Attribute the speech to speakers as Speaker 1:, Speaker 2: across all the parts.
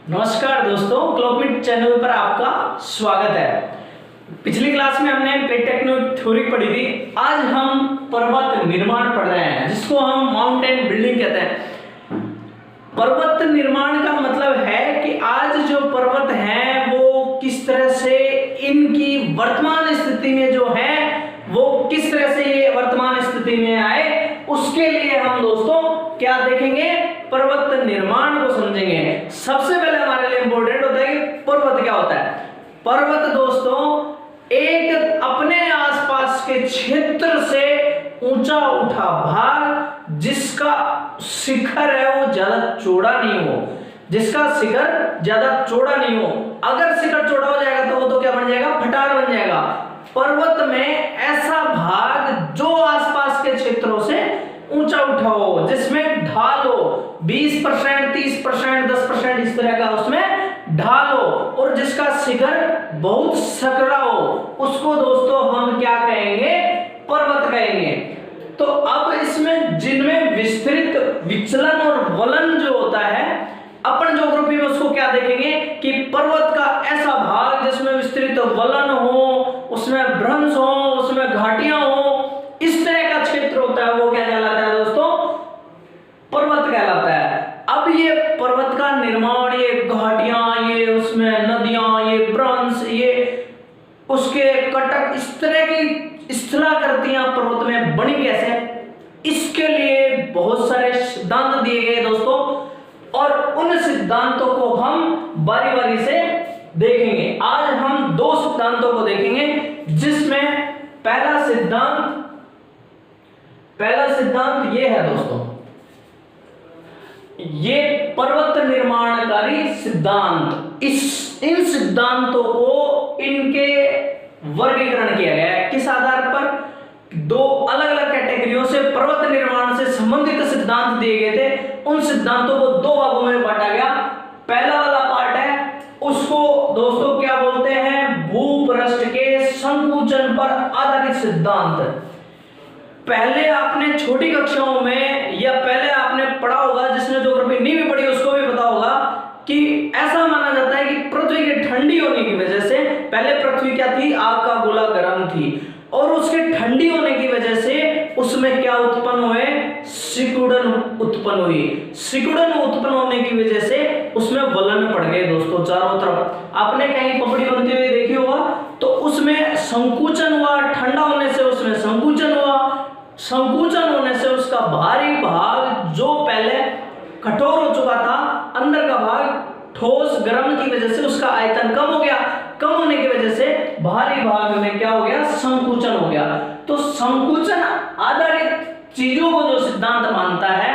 Speaker 1: नमस्कार दोस्तों, क्लॉकमेट चैनल पर आपका स्वागत है। पिछली क्लास में हमने प्लेट टेक्टोनिक थ्योरी पढ़ी थी। आज हम पर्वत निर्माण पढ़ रहे हैं, जिसको हम माउंटेन बिल्डिंग कहते हैं। पर्वत निर्माण का मतलब है कि आज जो पर्वत हैं वो किस तरह से इनकी वर्तमान स्थिति में जो है वो किस तरह से ये वर्तमान स्थिति में आए, उसके लिए हम दोस्तों क्या देखेंगे, पर्वत निर्माण को समझेंगे। सबसे पहले हमारे लिए इंपॉर्टेंट होता है कि पर्वत क्या होता है। पर्वत दोस्तों एक अपने आसपास के क्षेत्र से ऊंचा उठा भाग जिसका शिखर है वो ज्यादा चौड़ा नहीं हो, जिसका शिखर ज्यादा चौड़ा नहीं हो। अगर शिखर चौड़ा हो जाएगा तो वो तो क्या बन जाएगा, फटार बन जाएगा। पर्वत में ऐसा भाग जो आसपास के क्षेत्रों से ऊंचा उठा हो, जिसमें ढाल हो 20%, 30%, 10% इस तरह का उसमें ढाल हो, और जिसका शिखर बहुत सकरा हो, उसको दोस्तों हम क्या कहेंगे, पर्वत कहेंगे। तो अब इसमें जिनमें विस्तृत विचलन और वलन जो होता है, अपन ज्योग्राफी में उसको क्या देखेंगे कि पर्वत का ऐसा भाग जिसमें विस्तृत वलन हो, उसमें भ्रंश हो, उसमें घाटियां हो, इस तरह का क्षेत्र होता है, वो क्या कहलाता है दोस्तों, पर्वत कहलाता है। अब ये पर्वत का निर्माण, ये घाटियां, ये उसमें नदियां, ये भ्रंश, ये उसके कटक, इस तरह की स्थलाकृतियां पर्वत में बनी कैसे, इसके लिए बहुत सारे सिद्धांत दिए गए दोस्तों, और उन सिद्धांतों को हम बारी बारी से देखेंगे। आज हम दो सिद्धांतों को देखेंगे, जिसमें पहला सिद्धांत ये है दोस्तों, ये पर्वत निर्माणकारी सिद्धांत। इन सिद्धांतों को इनके वर्गीकरण किया गया है। किस आधार पर? दो अलग अलग कैटेगरियों से पर्वत निर्माण से संबंधित सिद्धांत दिए गए थे। उन सिद्धांतों को दो भागों में बांटा गया। पहला वाला पार्ट है, उसको दोस्तों क्या बोलते हैं, भूपृष्ठ के संकुचन पर आधारित सिद्धांत। पहले आपने छोटी कक्षाओं में या पहले आपने पढ़ा होगा, जिसने ज्योग्राफी नहीं भी पढ़ी उसको भी पता होगा कि ऐसा माना जाता है कि पृथ्वी के ठंडी होने की वजह से, पहले पृथ्वी क्या थी, आग का गोला गर्म थी, और उसके ठंडी होने की वजह से उसमें क्या उत्पन्न हुए, सिकुड़न उत्पन्न हुई। सिकुड़न उत्पन्न होने की वजह से उसमें वलन पड़ गए दोस्तों चारों तरफ। आपने कहीं पपड़ी बनती हुई देखी होगा, तो उसमें संकुचन हुआ, ठंडा होने से उसमें संकुचन हुआ, संकुचन होने से उसका बाहरी भाग जो पहले कठोर हो चुका था, अंदर का भाग ठोस गर्म की वजह से उसका आयतन कम हो गया। कम होने की वजह से बाहरी भाग में क्या हो गया, संकुचन हो गया। तो संकुचन आधारित चीजों को जो सिद्धांत मानता है,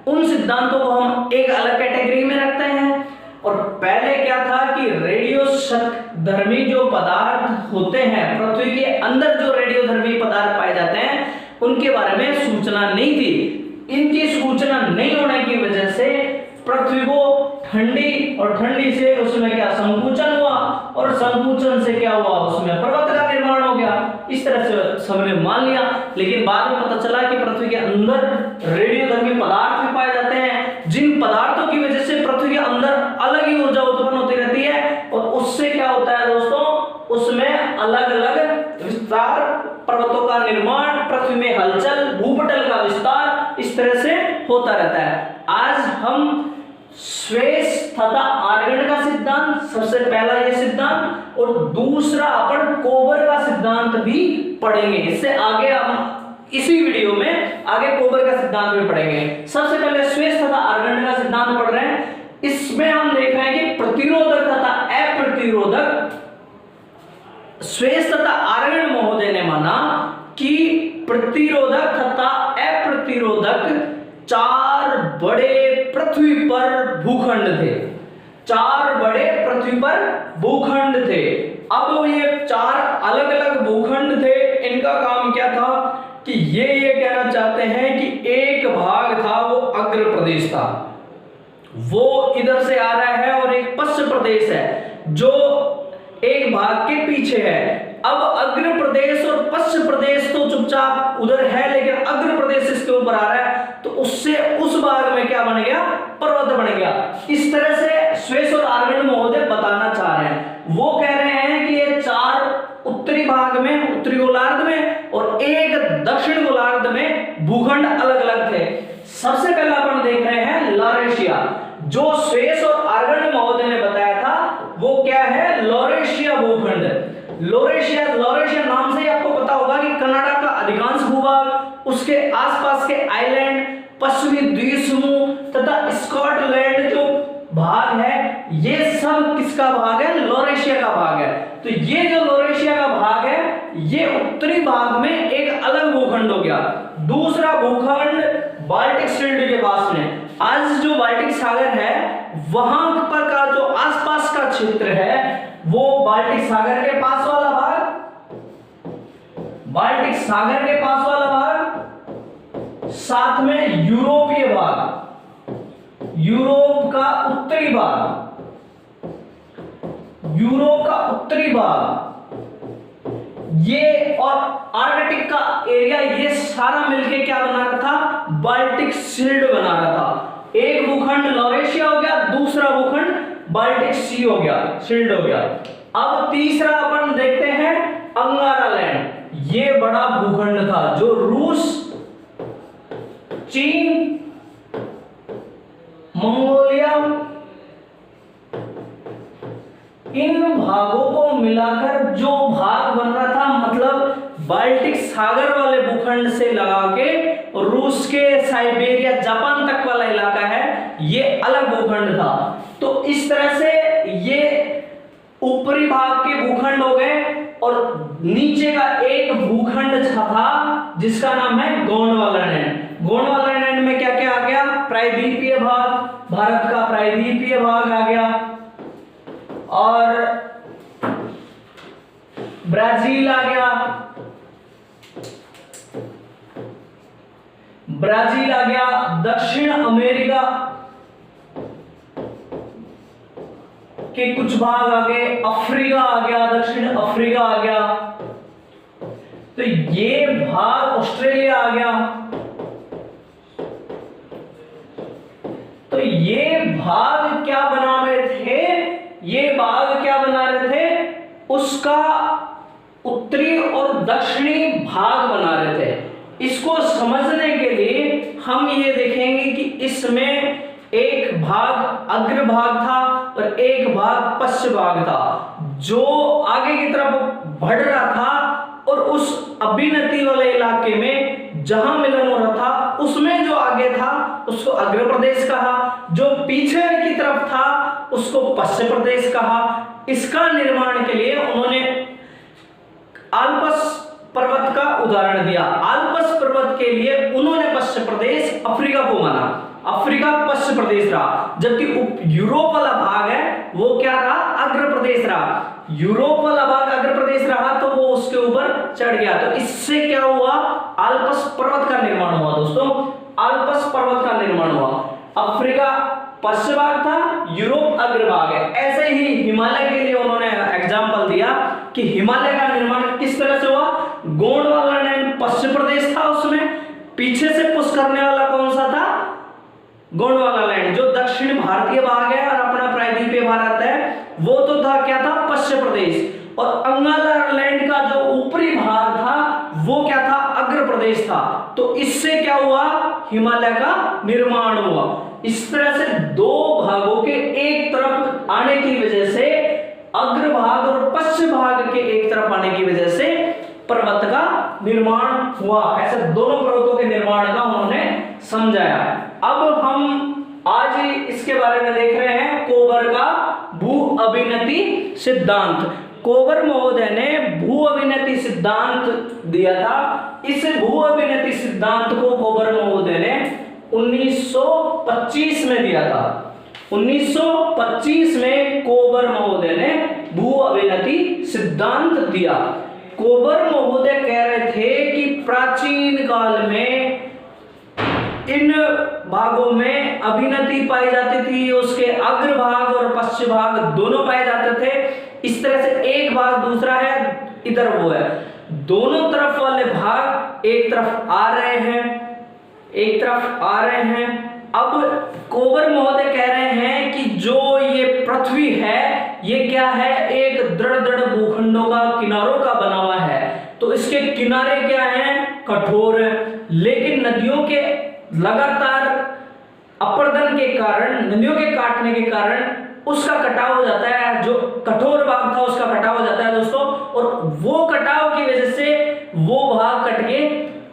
Speaker 1: उन सिद्धांतों को हम एक अलग कैटेगरी में रखते हैं। और पहले क्या था कि रेडियोधर्मी जो पदार्थ होते हैं, पृथ्वी के अंदर जो रेडियोधर्मी पदार्थ पाए जाते हैं, उनके बारे में सूचना नहीं थी। इनकी सूचना नहीं होने की वजह से पृथ्वी को ठंडी, और ठंडी से उसमें क्या संकुचन हुआ, और संकुचन से क्या हुआ, उसमें पर्वत का निर्माण हो गया। इस तरह से सबने मान लिया। लेकिन बाद में पता चला कि पृथ्वी के अंदर रेडियोधर्मी पदार्थ भी पाए जाते हैं, जिन पदार्थों की वजह से पृथ्वी के अंदर अलग ही ऊर्जा उत्पन्न होती रहती है, और उससे क्या होता है दोस्तों, उसमें अलग अलग विस्तार, पर्वतों का निर्माण, पृथ्वी में हलचल, भूपटल का विस्तार, इस तरह से होता रहता है। आज हम स्वेस तथा आर्गन का सिद्धांत, सबसे पहला ये सिद्धांत, और दूसरा अपन कोबर का सिद्धांत भी पढ़ेंगे। इससे आगे हम इसी वीडियो में आगे कोबर का सिद्धांत भी पढ़ेंगे। सबसे पहले स्वेस तथा आर्गन का सिद्धांत पढ़ रहे हैं। इसमें हम देख रहे हैं कि प्रतिरोधक तथा अप्रतिरोधक, स्वेस तथा आर्गन महोदय ने माना कि प्रतिरोधक तथा अप्रतिरोधक चार बड़े पृथ्वी पर भूखंड थे। चार बड़े पृथ्वी पर भूखंड थे। अब ये चार अलग अलग भूखंड थे। इनका काम क्या था कि ये कहना चाहते हैं कि एक भाग था वो अग्र प्रदेश था, वो इधर से आ रहा है, और एक पश्चिम प्रदेश है जो एक भाग के पीछे है। अब अग्र प्रदेश और पश्चिम प्रदेश तो चुपचाप उधर है, लेकिन अग्र प्रदेश इसके ऊपर आ रहा है, तो उससे उस भाग में क्या बन गया, पर्वत बन गया। इस तरह से स्वेस और शेष और आर्गन महोदय ने बताया था वो क्या है, लॉरेशिया भूखंड। लॉरेशिया नाम से ही आपको पता होगा कि कनाडा का अधिकांश भूभाग, उसके आसपास के आइलैंड, पश्चिमी द्वीप समूह तथा स्कॉटलैंड जो भाग है, ये सब किसका भाग है, लॉरेशिया का भाग है। तो ये जो लॉरेशिया का भाग है, ये उत्तरी भाग में एक अलग भूखंड हो गया। दूसरा भूखंड बाल्टिक शील्ड के पास में, आज जो बाल्टिक सागर है वहां पर का जो आसपास का क्षेत्र है वो बाल्टिक सागर के पास वाला भाग, बाल्टिक सागर के पास वाला भाग, साथ में यूरोपीय भाग, यूरोप का उत्तरी भाग, यूरोप का उत्तरी भाग, ये और आर्कटिक का एरिया, ये सारा मिलके क्या बना रहा था, बाल्टिक शील्ड बना रहा था। एक भूखंड लॉरेशिया हो गया, दूसरा भूखंड बाल्टिक सी हो गया, शील्ड हो गया। अब तीसरा अपन देखते हैं अंगारा लैंड। ये बड़ा भूखंड था जो रूस, चीन, मंगोलिया, इन भागों को मिलाकर जो भाग बन रहा था, मतलब बाल्टिक सागर वाले भूखंड से लगा के रूस के साइबेरिया जापान तक वाला इलाका है, ये अलग भूखंड था। तो इस तरह से ये ऊपरी भाग के भूखंड हो गए और नीचे का एक भूखंड था जिसका नाम है गोंडवाना लैंड। गोंडवाना लैंड में क्या क्या आ गया, प्रायद्वीपीय भाग, भारत का प्रायद्वीपीय भाग आ गया, और ब्राजील आ गया, ब्राजील आ गया, दक्षिण अमेरिका के कुछ भाग आ गए, अफ्रीका आ गया, दक्षिण अफ्रीका आ गया, तो ये भाग ऑस्ट्रेलिया आ गया। तो ये भाग क्या बना रहे थे, ये भाग क्या बना रहे थे, उसका उत्तरी और दक्षिणी भाग बना रहे थे। इसको समझने के लिए हम ये देखेंगे कि इसमें एक भाग अग्रभाग था और एक भाग पश्चिम भाग था, जो आगे की तरफ बढ़ रहा था और उस अभिनति वाले इलाके में जहां मिलन हो रहा था उसमें जो आगे था उसको अग्र प्रदेश कहा, जो पीछे की तरफ था उसको पश्चिम प्रदेश कहा। इसका निर्माण के लिए उन्होंने आल्प्स पर्वत का उदाहरण दिया। आल्प्स पर्वत के लिए उन्होंने पश्चिम प्रदेश अफ्रीका को माना, अफ्रीका पश्चिम प्रदेश रहा, जबकि यूरोप वाला भाग है वो क्या रहा, अग्र प्रदेश रहा। यूरोप वाला भाग अग्र प्रदेश रहा तो वो उसके ऊपर चढ़ गया। तो इससे क्या हुआ, आल्प्स पर्वत का निर्माण हुआ। दोस्तों आल्प्स पर्वत का निर्माण हुआ, अफ्रीका पश्चिम भाग था, यूरोप अग्रभाग है। ऐसे ही हिमालय के लिए उन्होंने एग्जाम्पल दिया कि हिमालय का निर्माण किस तरह से हुआ, गोंडवाना लैंड पश्चिम प्रदेश था, उसमें पीछे से पुश करने वाला कौन सा था, गोंडवाना लैंड, जो दक्षिण भारतीय भाग है और अपना प्रायद्वीपीय भारत है, वो तो था क्या था, पश्चिम प्रदेश। और अंगारा लैंड का जो ऊपरी भाग था वो क्या था, अग्र प्रदेश था। तो इससे क्या हुआ, हिमालय का निर्माण हुआ। इस तरह से दो भागों के एक तरफ आने की वजह से, अग्र भाग और पश्चिम भाग के एक तरफ आने की वजह से पर्वत का निर्माण हुआ। ऐसे दोनों पर्वतों के निर्माण का उन्होंने समझाया। अब हम आज इसके बारे में देख रहे हैं कोबर का भू अभिनति सिद्धांत। कोबर महोदय ने भू अभिनति सिद्धांत दिया था। इस भू अभिनति सिद्धांत को कोबर महोदय ने 1925 में दिया था। 1925 में कोबर महोदय ने भू अभिनति सिद्धांत दिया। कोबर महोदय कह रहे थे कि प्राचीन काल में इन भागों में अभिनति पाई जाती थी, उसके अग्र भाग और पश्चिम भाग दोनों पाए जाते थे। इस तरह से एक भाग दूसरा है, इधर वो है, दोनों तरफ वाले भाग एक तरफ आ रहे हैं, एक तरफ आ रहे हैं। अब कोबर महोदय कह रहे हैं कि जो ये पृथ्वी है ये क्या है, एक दृढ़ दृढ़ भूखंडों का, किनारों का बना हुआ है। तो इसके किनारे क्या हैं, कठोर है, लेकिन नदियों के लगातार अपर्दन के कारण, नदियों के काटने के कारण उसका कटाव हो जाता है, जो कठोर भाग था उसका कटाव हो जाता है दोस्तों, और वो कटाव की वजह से वो भाग कट के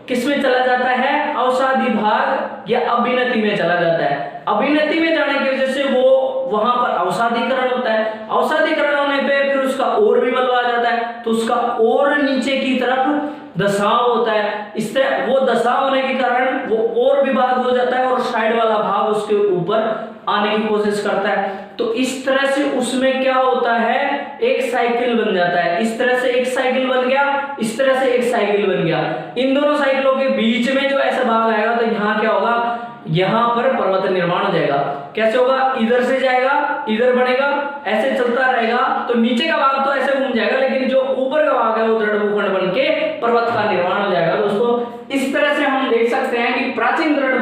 Speaker 1: किसमें चला जाता है, अवसादी भाग या अभिनति में चला जाता है। अभिनति में जाने की वजह से वो वहां पर अवसादीकरण होता है, अवसादीकरण होने पे फिर उसका और भी मलबा आ जाता है, तो उसका और नीचे की तरफ दसाव होता है। इस तरह वो दसाव होने के कारण वो और भी भाग हो जाता है और साइड वाला भाग उसके ऊपर आने की कोशिश करता है। तो इस तरह से उसमें क्या होता है, एक साइकिल बन जाता है। इस तरह से एक साइकिल बन गया, इस तरह से एक साइकिल बन गया। इन दोनों साइकिलों के बीच में जो ऐसा भाग आएगा तो यहाँ क्या होगा, यहाँ पर पर्वत निर्माण हो जाएगा। कैसे होगा, इधर से जाएगा, इधर बनेगा, ऐसे चलता रहेगा, तो नीचे का भाग तो ऐसे घूम जाएगा, लेकिन जो ऊपर का भाग है वो दृढ़ भूखंड बन के पर्वत का निर्माण हो जाएगा दोस्तों। इस तरह से हम देख सकते हैं कि प्राचीन दृढ़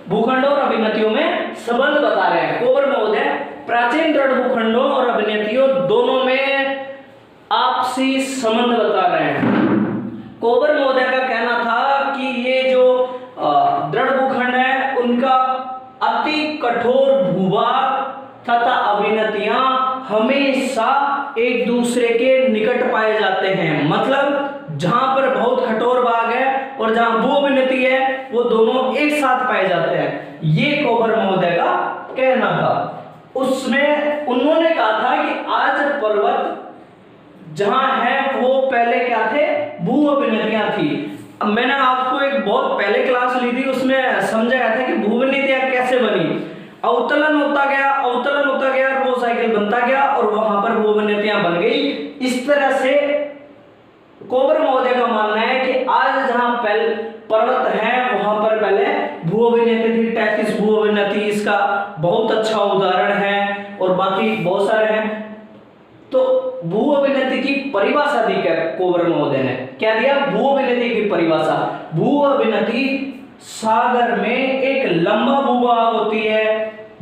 Speaker 1: भूखंड और अभिनतियों में संबंध बता रहे हैं कोबर महोदय। प्राचीन दृढ़ भूखंडों और अभिनतियों दोनों में आपसी संबंध बता रहे हैं। कोबर महोदय का कहना था कि ये जो दृढ़ भूखंड है उनका अति कठोर भूभाग तथा अभिनतियां हमेशा एक दूसरे के निकट पाए जाते हैं। मतलब जहां पर बहुत कठोर भाग है और जहां भू अभिनति है वो दोनों एक साथ पाए जाते हैं, ये कोबर महोदय का कहना था। उसमें उन्होंने कहा था कि आज पर्वत जहां है वो पहले क्या थे, भू अभिनतियां थी। अब मैंने आपको एक बहुत पहले क्लास ली थी, उसमें समझाया था कि भू अभिनतियां कैसे बनी। अवतलन होता गया, अवतलन होता गया, और वो साइकिल बनता गया और वहां पर भू अभिनतियां बन गई। इस तरह से कोबर महोदय का मानना है कि आज जहां पहले पर्वत है वहां पर पहले भू अभिनति थी। टैथिस भू अभिनति इसका बहुत अच्छा उदाहरण है और बाकी बहुत सारे हैं। तो भू अभिनति की परिभाषा दी क्या कोबर महोदय ने, क्या दिया, भू अभिनति की परिभाषा। भू अभिनति सागर में एक लंबा भूभाग होती है,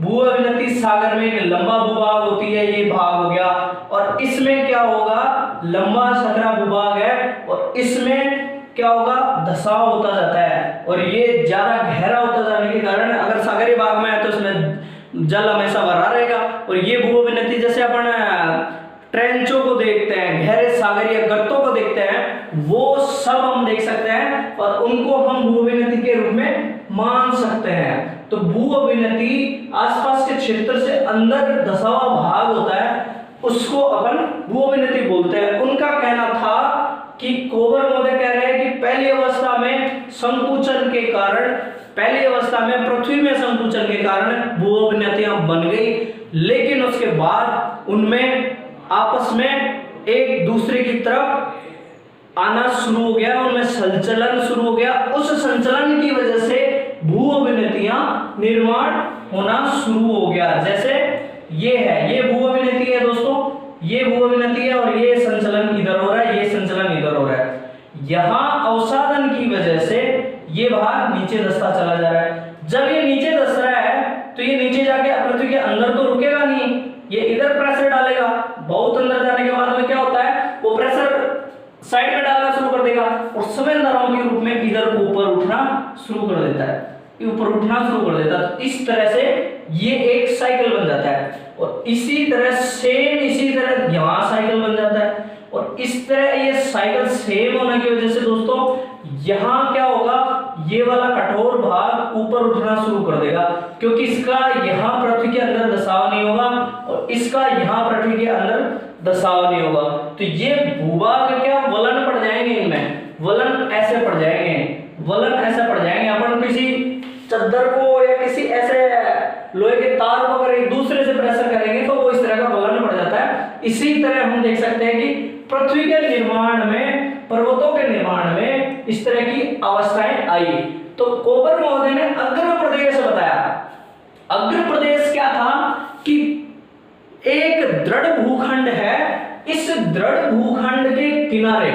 Speaker 1: भू अभिनति सागर में एक लंबा भूभाग होती है, ये भाग हो गया, और इसमें क्या होगा, लंबा संकरा भूभाग है और इसमें क्या होगा, धसाव होता जाता है और ये ज्यादा गहरा होता जाने के कारण अगर सागरीय भाग में है तो इसमें जल हमेशा भरा रहेगा। और ये भू अभिनति जैसे अपन ट्रेंचों को देखते हैं, गहरे सागरीय गर्तों को देखते हैं, वो सब हम देख सकते हैं और उनको हम भू अभिनति के रूप में मान सकते हैं। तो भू अभिनति आसपास के क्षेत्र से अंदर धसा हुआ भाग होता है, उसको अपन भू अभिनति बोलते हैं। उनका कहना था कि कोबर महोदय कह रहे हैं कि पहली अवस्था में संकुचन के कारण, पहली अवस्था में पृथ्वी में संकुचन के कारण भू अभिनतियां बन गई, लेकिन उसके बाद उनमें आपस में एक दूसरे की तरफ आना शुरू हो गया, उनमें संचलन शुरू हो गया। उस संचलन की वजह से भू अभिनतियां निर्माण होना शुरू हो गया। जैसे ये है, ये भू अभिनति है दोस्तों, ये भू अभिनति है और ये संचलन इधर हो रहा है, ये संचलन इधर हो रहा है। यहां अवसादन की वजह से ये भाग नीचे धसता चला जा रहा है। जब ये नीचे धस रहा है तो ये नीचे जाके पृथ्वी के अंदर तो रुकेगा नहीं, ये इधर प्रेशर डालेगा। बहुत अंदर जाने के बाद में क्या होता है, वो प्रेशर साइड में डालना शुरू कर देगा और संवेदनाओं के रूप में इधर ऊपर उठना शुरू कर देता है, ऊपर उठना शुरू कर देता है। तो इस तरह से ये एक साइकिल बन जाता है और इसी तरह सेम इसी तरह यहाँ साइकिल बन जाता है और इस तरह ये साइकिल सेम होने की वजह से दोस्तों यहाँ क्या होगा, ये वाला कठोर भाग ऊपर उठना शुरू कर देगा, क्योंकि इसका यहाँ पृथ्वी के अंदर दसाव नहीं होगा और इसका यहाँ पृथ्वी के अंदर दसाव नहीं होगा। तो ये भूभाग क्या वलन पड़ जाएंगे, इनमें वलन ऐसे पड़ जाएंगे, वलन ऐसे पड़ जाएंगे। अपन किसी चद्दर को या किसी ऐसे लोहे के तार को अगर एक दूसरे से प्रेशर करेंगे तो वो इस तरह का वलन पड़ जाता है। इसी तरह हम देख सकते हैं कि पृथ्वी के निर्माण में, पर्वतों के निर्माण में इस तरह की अवस्थाएं आई। तो कोबर महोदय ने अग्र प्रदेश बताया। अग्र प्रदेश क्या था कि एक दृढ़ भूखंड है, इस दृढ़ भूखंड के किनारे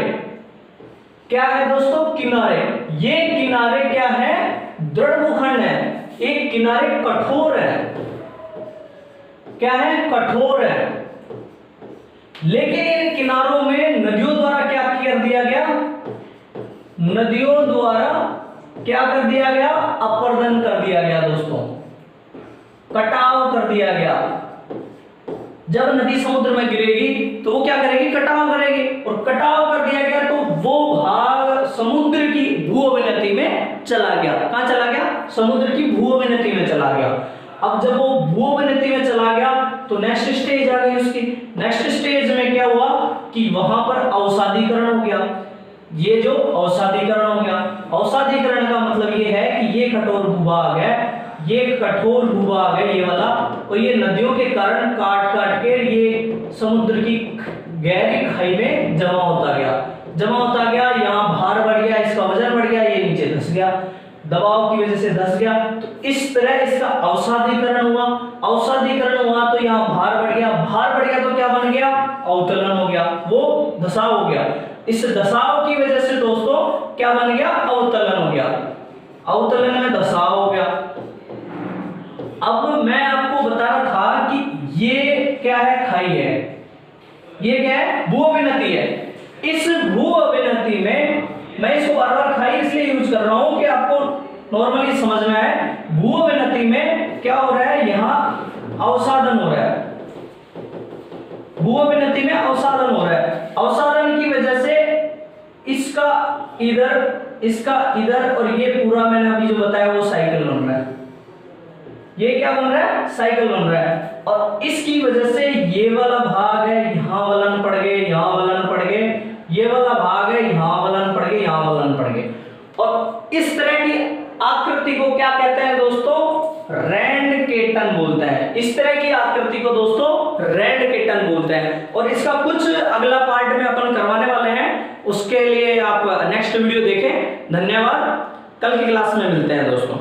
Speaker 1: क्या है दोस्तों, किनारे, ये किनारे क्या है, दृढ़ भूखंड है, एक किनारे कठोर है, क्या है, कठोर है, लेकिन इन किनारों में नदियों द्वारा क्या कर दिया गया, नदियों द्वारा क्या कर दिया गया, अपर्दन कर दिया गया दोस्तों। कटाव कर दिया गया। जब नदी समुद्र में गिरेगी तो वो क्या करेगी, कटाव करेगी, और कटाव कर दिया गया तो वो भाग समुद्र की भूअवनति में चला गया। कहां चला गया, समुद्र की भूअवनति में चला गया। अब जब वो भूअवनति में चला गया तो नेक्स्ट स्टेज आ गई उसकी। नेक्स्ट स्टेज में क्या हुआ कि वहां पर अवसादीकरण हो गया। ये जो अवसादीकरण हो गया, अवसादीकरण का मतलब ये है कि ये कठोर भूभाग है, ये कठोर भूभाग है ये वाला, और ये नदियों के कारण काट काट के ये समुद्र की गहरी खाई में जमा होता गया, यहाँ भार बढ़ गया, इसका वजन बढ़ गया, ये नीचे धंस गया, दबाव की वजह से धंस गया। तो इस तरह इसका अवसादीकरण हुआ तो यहाँ भार बढ़ गया तो क्या बन गया, अवतलन हो गया, वो धसाव हो गया। इस धसाव की वजह से दोस्तों क्या बन गया, अवतलन हो गया, अवतलन में धसाव हो गया। अब मैं आपको बता रहा था कि ये क्या है, खाई है, ये क्या है, भूअवनति है। इस भूअवनति में मैं इसको बार बार खाई इसलिए यूज कर रहा हूं कि आपको नॉर्मली समझ में आए। भूअवनति में क्या हो रहा है, यहां अवसादन हो रहा है, भूअवनति में अवसादन हो रहा है। अवसादन की वजह से इसका इधर और ये पूरा मैंने अभी जो बताया वो साइकिल बन रहा है। ये क्या बन रहा है, साइकिल बन रहा है, और इसकी वजह से ये वाला भाग है, यहां वलन पड़ गए, यहां वलन पड़ गए, ये वाला भाग है, यहां वलन पड़ गए, यहां वलन पड़ गए, और इस तरह की आकृति को क्या कहते हैं दोस्तों, रैंडकेटन बोलते हैं। इस तरह की आकृति को दोस्तों रैंडकेटन बोलते हैं, और इसका कुछ अगला पार्ट में अपन करवाने वाले हैं, उसके लिए आप नेक्स्ट वीडियो देखें। धन्यवाद, कल की क्लास में मिलते हैं दोस्तों।